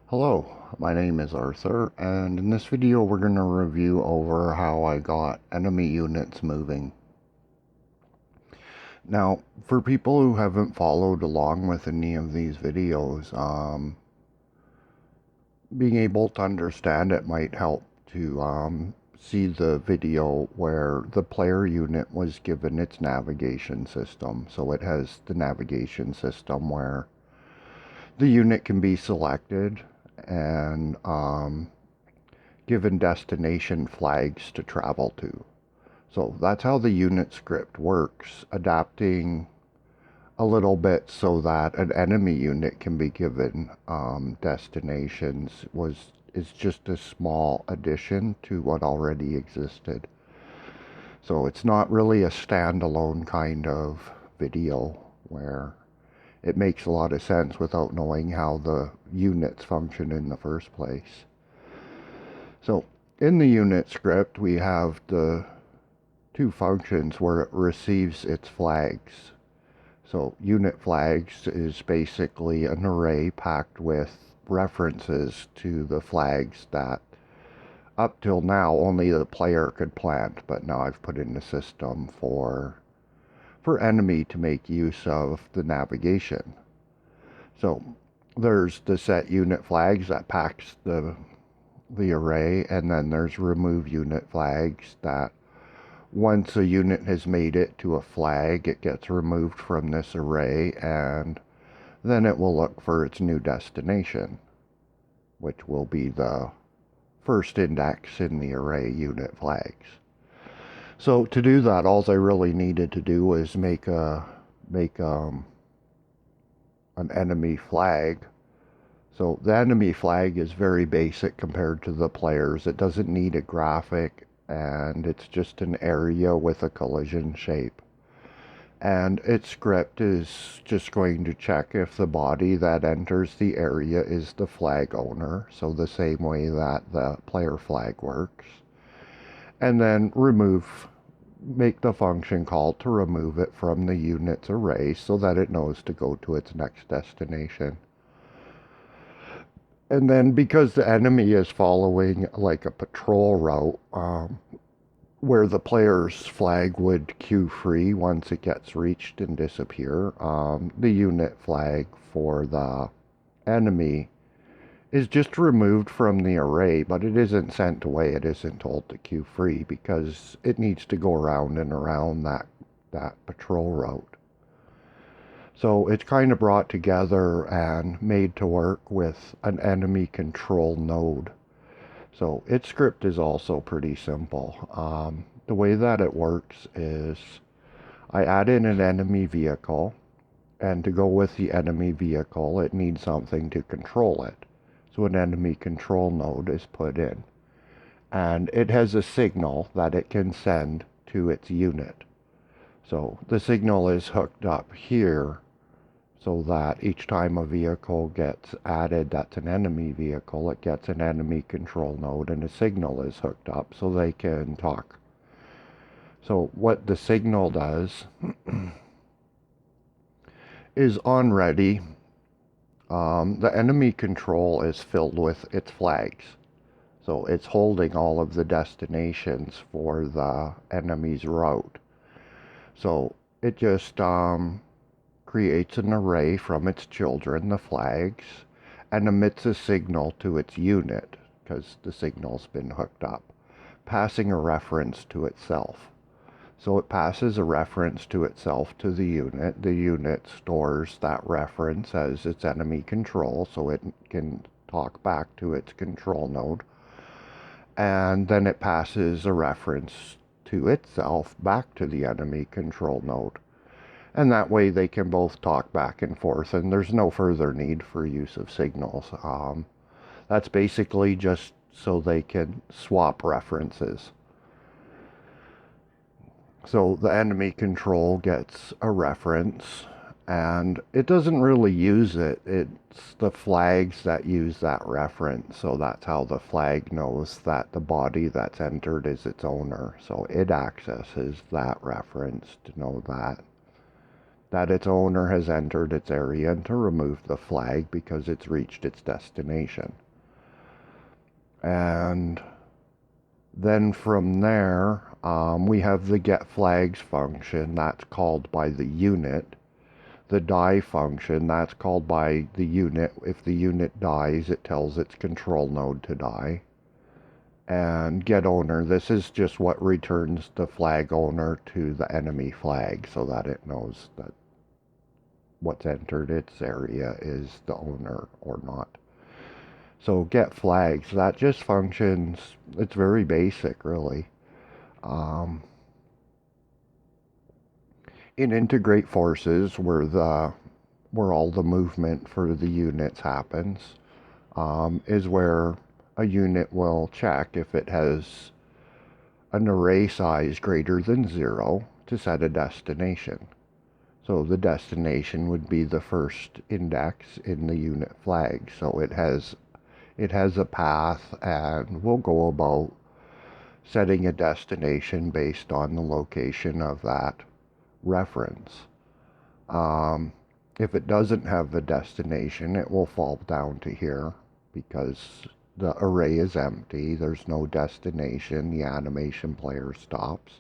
Hello, my name is Arthur, and in this video we're going to review over how I got enemy units moving. Now, for people who haven't followed along with any of these videos, being able to understand it might help to see the video where the player unit was given its navigation system. So it has the navigation system where the unit can be selected and given destination flags to travel to. So that's how the unit script works, adapting a little bit so that an enemy unit can be given destinations is just a small addition to what already existed. So it's not really a standalone kind of video where it makes a lot of sense without knowing how the units function in the first place. So in the unit script, we have the two functions where it receives its flags. So unit flags is basically an array packed with references to the flags that up till now only the player could plant, but now I've put in the system for enemy to make use of the navigation. So there's the set unit flags that packs the array, and then there's remove unit flags that once a unit has made it to a flag, it gets removed from this array, and then it will look for its new destination, which will be the first index in the array unit flags. So to do that, all I really needed to do was make an enemy flag. So the enemy flag is very basic compared to the players. It doesn't need a graphic, and it's just an area with a collision shape. And its script is just going to check if the body that enters the area is the flag owner, so the same way that the player flag works. And then make the function call to remove it from the unit's array so that it knows to go to its next destination. And then because the enemy is following like a patrol route, where the player's flag would queue free once it gets reached and disappear, the unit flag for the enemy is just removed from the array, but it isn't sent away. It isn't told to queue free because it needs to go around and around that patrol route. So it's kind of brought together and made to work with an enemy control node. So its script is also pretty simple. The way that it works is I add in an enemy vehicle, and to go with the enemy vehicle, it needs something to control it. So an enemy control node is put in, and it has a signal that it can send to its unit. So the signal is hooked up here so that each time a vehicle gets added that's an enemy vehicle, it gets an enemy control node and a signal is hooked up so they can talk. So what the signal does is on ready, the enemy control is filled with its flags. So it's holding all of the destinations for the enemy's route. So it just creates an array from its children, the flags, and emits a signal to its unit, because the signal's been hooked up, passing a reference to itself. So it passes a reference to itself to the unit. The unit stores that reference as its enemy control, so it can talk back to its control node. And then it passes a reference to itself back to the enemy control node. And that way they can both talk back and forth, and there's no further need for use of signals. That's basically just so they can swap references. So the enemy control gets a reference, and it doesn't really use it. It's the flags that use that reference, so that's how the flag knows that the body that's entered is its owner. So it accesses that reference to know that that its owner has entered its area and to remove the flag because it's reached its destination. And then from there, we have the get flags function that's called by the unit. The die function, that's called by the unit. If the unit dies, it tells its control node to die. And get owner, this is just what returns the flag owner to the enemy flag so that it knows that what's entered its area is the owner or not. So get flags, that just functions, it's very basic really. In integrate forces, where all the movement for the units happens, is where a unit will check if it has an array size greater than 0 to set a destination. So the destination would be the first index in the unit flag. So it has a path, and we'll go about setting a destination based on the location of that reference. If it doesn't have the destination, it will fall down to here because the array is empty, there's no destination, the animation player stops.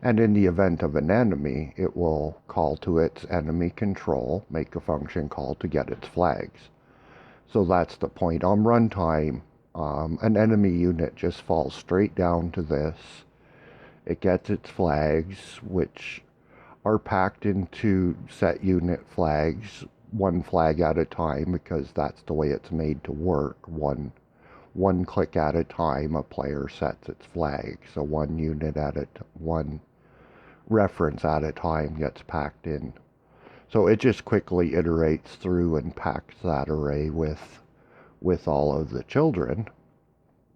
And in the event of an enemy, it will call to its enemy control, make a function call to get its flags. So that's the point. On runtime, an enemy unit just falls straight down to this. It gets its flags, which are packed into set unit flags, one flag at a time, because that's the way it's made to work. One click at a time, a player sets its flag. So one unit at one reference at a time gets packed in. So it just quickly iterates through and packs that array with all of the children.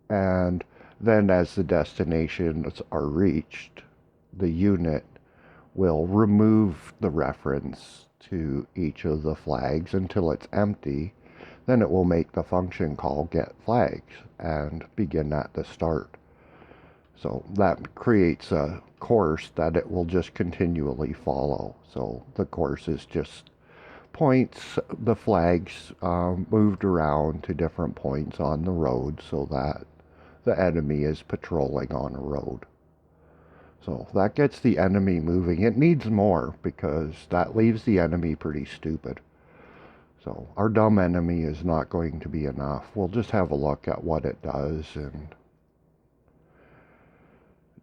And then as the destinations are reached, the unit will remove the reference to each of the flags until it's empty. Then it will make the function call get flags and begin at the start. So that creates a course that it will just continually follow. So the course is just points, the flags moved around to different points on the road so that the enemy is patrolling on a road. So that gets the enemy moving. It needs more because that leaves the enemy pretty stupid. So our dumb enemy is not going to be enough. We'll just have a look at what it does. And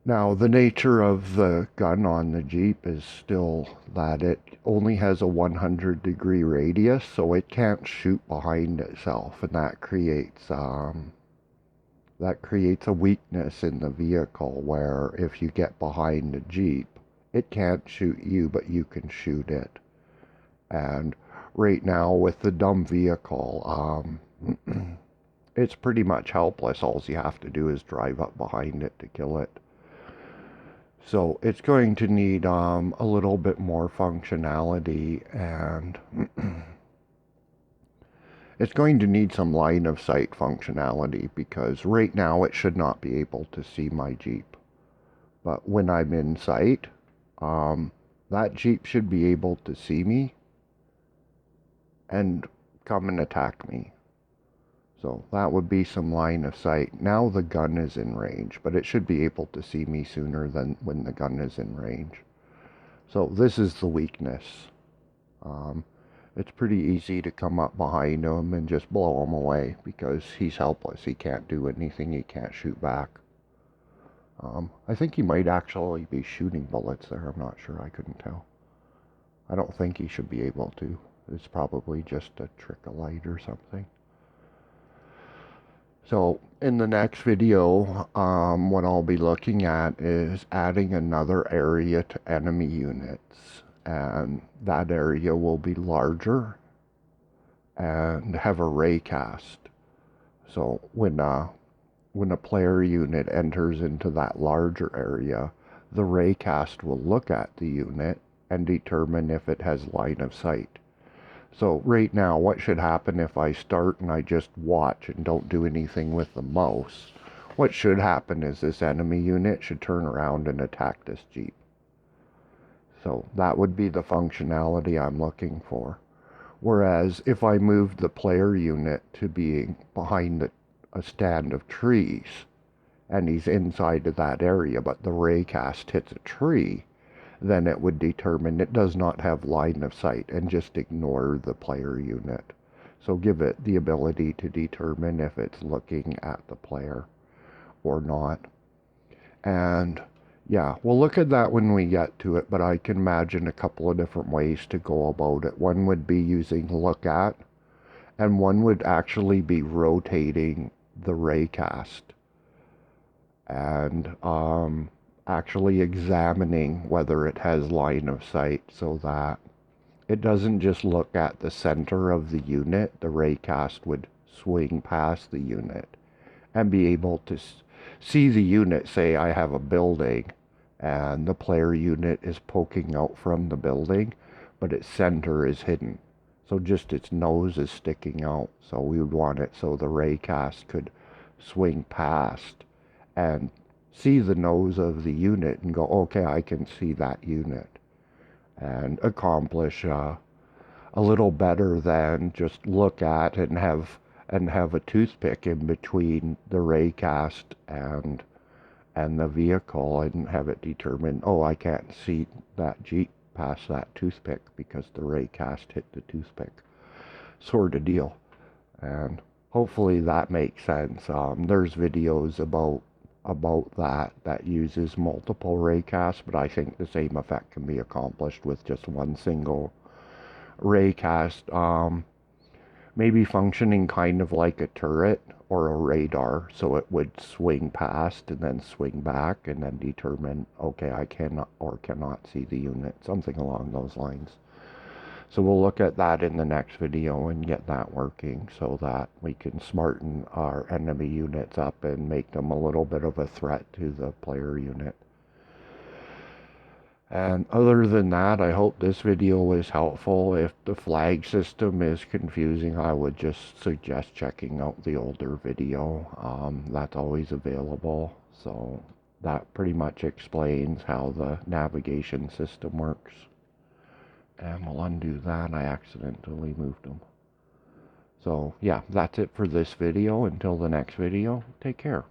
now the nature of the gun on the Jeep is still that it only has a 100-degree radius, so it can't shoot behind itself, and that creates a weakness in the vehicle where if you get behind the Jeep, it can't shoot you, but you can shoot it. And right now with the dumb vehicle, it's pretty much helpless. All you have to do is drive up behind it to kill it. So it's going to need a little bit more functionality, and it's going to need some line of sight functionality because right now it should not be able to see my Jeep. But when I'm in sight, that Jeep should be able to see me and come and attack me. So that would be some line of sight. Now the gun is in range, but it should be able to see me sooner than when the gun is in range. So this is the weakness. It's pretty easy to come up behind him and just blow him away because he's helpless. He can't do anything. He can't shoot back. I think he might actually be shooting bullets there. I'm not sure. I couldn't tell. I don't think he should be able to. It's probably just a trick of light or something. So in the next video, what I'll be looking at is adding another area to enemy units, and that area will be larger and have a raycast. So when a player unit enters into that larger area, the raycast will look at the unit and determine if it has line of sight. So right now, what should happen if I start and I just watch and don't do anything with the mouse? What should happen is this enemy unit should turn around and attack this Jeep. So that would be the functionality I'm looking for. Whereas if I moved the player unit to being behind a stand of trees, and he's inside of that area, but the raycast hits a tree, then it would determine it does not have line of sight and just ignore the player unit. So give it the ability to determine if it's looking at the player or not. And yeah, we'll look at that when we get to it, but I can imagine a couple of different ways to go about it. One would be using look at, and one would actually be rotating the raycast and actually examining whether it has line of sight so that it doesn't just look at the center of the unit. The raycast would swing past the unit and be able to see the unit. Say I have a building and the player unit is poking out from the building, but its center is hidden. So just its nose is sticking out. So we would want it so the raycast could swing past and see the nose of the unit and go, okay, I can see that unit, and accomplish a little better than just look at and have a toothpick in between the raycast and the vehicle and have it determine, oh, I can't see that Jeep past that toothpick because the raycast hit the toothpick, sort of deal. And hopefully that makes sense. There's videos about that uses multiple raycasts, but I think the same effect can be accomplished with just one single raycast. Maybe functioning kind of like a turret or a radar, so it would swing past and then swing back and then determine, okay, I cannot or cannot see the unit, something along those lines. So we'll look at that in the next video and get that working so that we can smarten our enemy units up and make them a little bit of a threat to the player unit. And other than that, I hope this video was helpful. If the flag system is confusing, I would just suggest checking out the older video. That's always available. So that pretty much explains how the navigation system works. And we'll undo that. I accidentally moved them. So yeah, that's it for this video. Until the next video, take care.